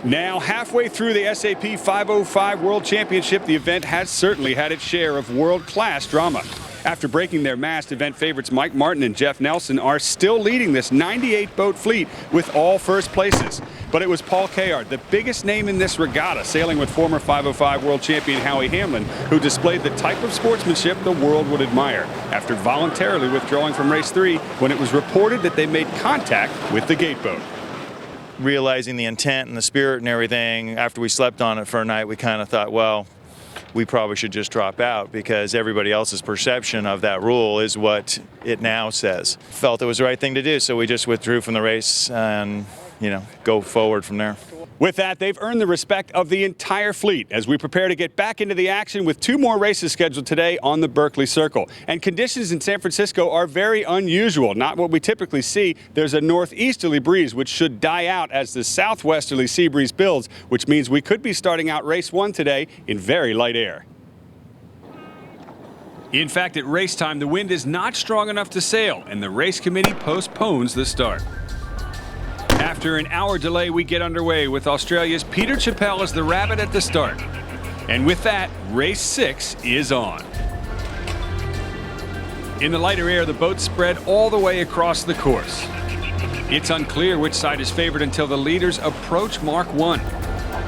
Now, halfway through the SAP 505 World Championship, the event has certainly had its share of world-class drama. After breaking their mast, event favorites Mike Martin and Jeff Nelson are still leading this 98-boat fleet with all first places. But it was Paul Kayard, the biggest name in this regatta, sailing with former 505 world champion Howie Hamlin, who displayed the type of sportsmanship the world would admire after voluntarily withdrawing from race 3 when it was reported that they made contact with the gate boat. Realizing the intent and the spirit and everything, after we slept on it for a night, we kind of thought, well, we probably should just drop out because everybody else's perception of that rule is what it now says. Felt it was the right thing to do, so we just withdrew from the race and, go forward from there. With that, they've earned the respect of the entire fleet as we prepare to get back into the action with 2 more races scheduled today on the Berkeley Circle. And conditions in San Francisco are very unusual, not what we typically see. There's a northeasterly breeze which should die out as the southwesterly sea breeze builds, which means we could be starting out race 1 today in very light air. In fact, at race time, the wind is not strong enough to sail, and the race committee postpones the start. After an hour delay, we get underway with Australia's Peter Chappell as the rabbit at the start. And with that, race 6 is on. In the lighter air, the boats spread all the way across the course. It's unclear which side is favored until the leaders approach Mark 1.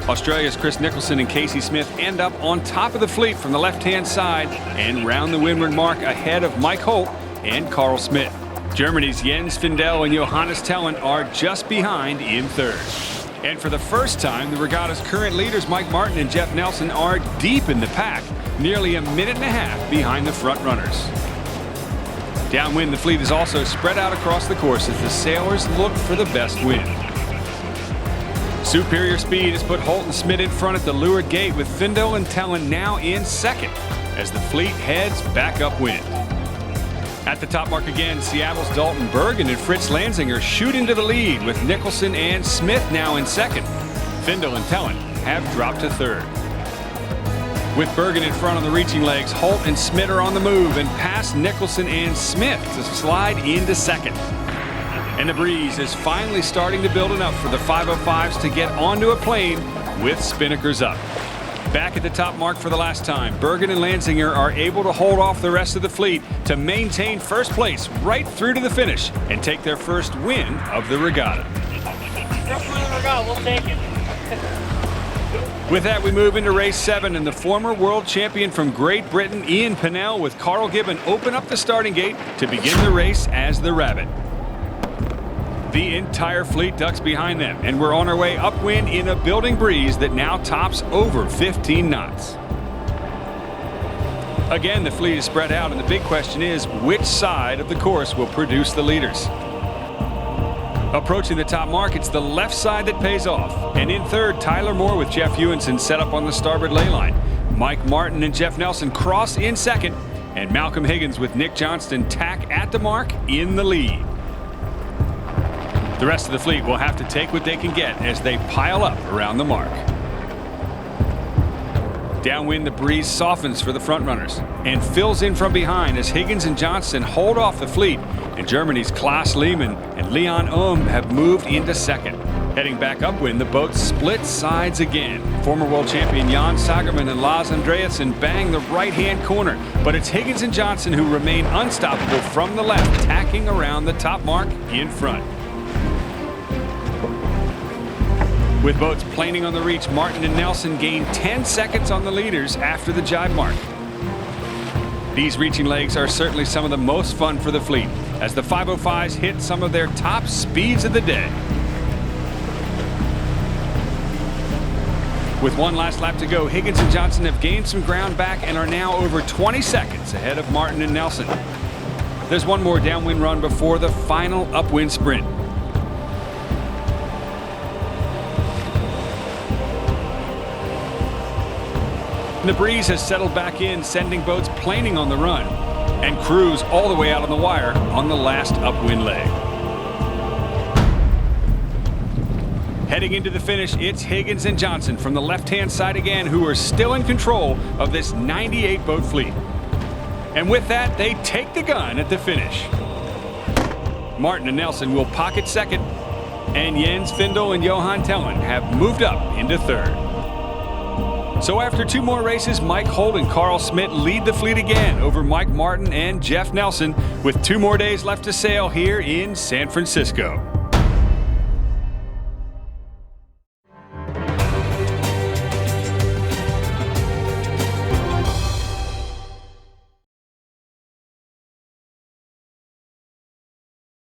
Australia's Chris Nicholson and Casey Smith end up on top of the fleet from the left-hand side and round the windward mark ahead of Mike Holt and Carl Smit. Germany's Jens Findel and Johannes Tellen are just behind in 3rd. And for the first time, the regatta's current leaders Mike Martin and Jeff Nelson are deep in the pack, nearly a minute and a half behind the front runners. Downwind, the fleet is also spread out across the course as the sailors look for the best wind. Superior speed has put Holt and Smit in front at the leeward gate, with Findel and Tellen now in 2nd as the fleet heads back upwind. At the top mark again, Seattle's Dalton Bergen and Fritz Lanzinger shoot into the lead, with Nicholson and Smith now in 2nd. Findel and Tellen have dropped to 3rd. With Bergen in front on the reaching legs, Holt and Smit are on the move and pass Nicholson and Smith to slide into 2nd. And the breeze is finally starting to build enough for the 505s to get onto a plane with spinnakers up. Back at the top mark for the last time, Bergen and Lanzinger are able to hold off the rest of the fleet to maintain first place right through to the finish and take their first win of the regatta. We'll take it. With that, we move into race 7, and the former world champion from Great Britain, Ian Pennell, with Carl Gibbon open up the starting gate to begin the race as the rabbit. The entire fleet ducks behind them, and we're on our way upwind in a building breeze that now tops over 15 knots. Again, the fleet is spread out, and the big question is, which side of the course will produce the leaders? Approaching the top mark, it's the left side that pays off. And in 3rd, Tyler Moore with Jeff Ewenson set up on the starboard ley line. Mike Martin and Jeff Nelson cross in 2nd, and Malcolm Higgins with Nick Johnston tack at the mark in the lead. The rest of the fleet will have to take what they can get as they pile up around the mark. Downwind, the breeze softens for the front runners and fills in from behind as Higgins and Johnston hold off the fleet, and Germany's Klaas Lehmann and Leon Ohm have moved into 2nd. Heading back upwind, the boat split sides again. Former world champion Jan Sagerman and Lars Andreasen bang the right-hand corner, but it's Higgins and Johnson who remain unstoppable from the left, tacking around the top mark in front. With boats planing on the reach, Martin and Nelson gain 10 seconds on the leaders after the jibe mark. These reaching legs are certainly some of the most fun for the fleet as the 505s hit some of their top speeds of the day. With one last lap to go, Higgins and Johnson have gained some ground back and are now over 20 seconds ahead of Martin and Nelson. There's one more downwind run before the final upwind sprint. The breeze has settled back in, sending boats planing on the run, and crews all the way out on the wire on the last upwind leg. Heading into the finish, it's Higgins and Johnson from the left-hand side again who are still in control of this 98-boat fleet. And with that, they take the gun at the finish. Martin and Nelson will pocket 2nd, And Jens Findel and Johan Tellen have moved up into third. So after 2 more races, Mike Holt and Carl Smit lead the fleet again over Mike Martin and Jeff Nelson with 2 more days left to sail here in San Francisco.